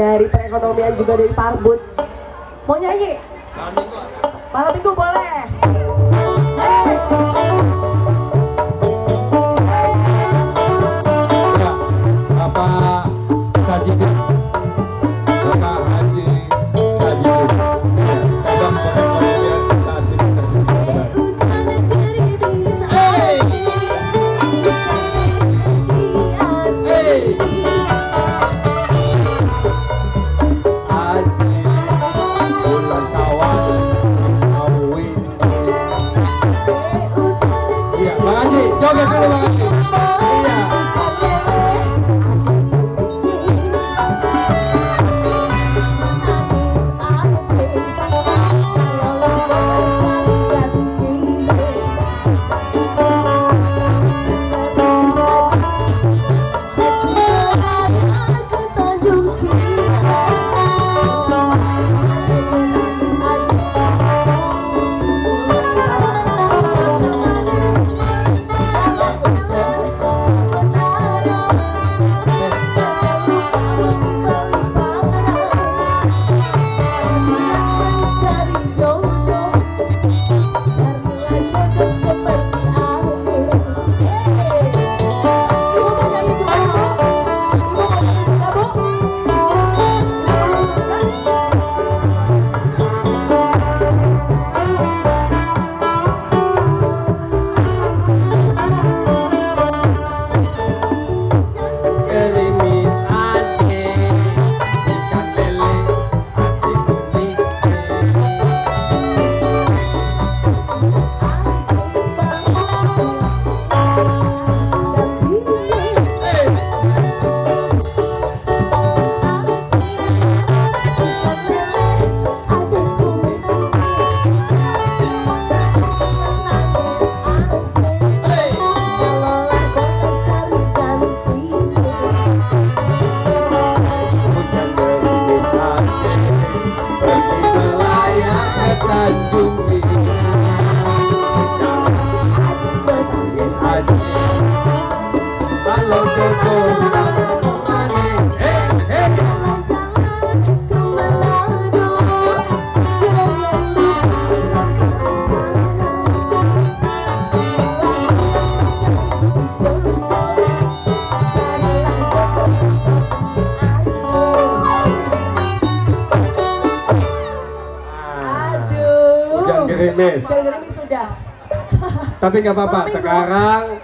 dari perekonomian juga dari Parbud. Mau nyanyi? Malam minggu boleh. Hey. Ya, Bapak Sajidin, Bapak Haji Sajidin, ya, Cabang Perekonomian saat ini tersebut. Hey, hey, Haji bulan Syawal Awin. Iya, Bang Haji, joget dulu Bang Haji. Iya. Gerimis Aceh, ikan lele, hati tulis. Hujan gerimis Aceh, pergi melayang ke Tanjung Pinang. Gerimis Aceh, kalau ke pulang kemana? Hey, hey. Hujan gerimis. Hujan gerimis sudah. Tapi nggak apa-apa, sekarang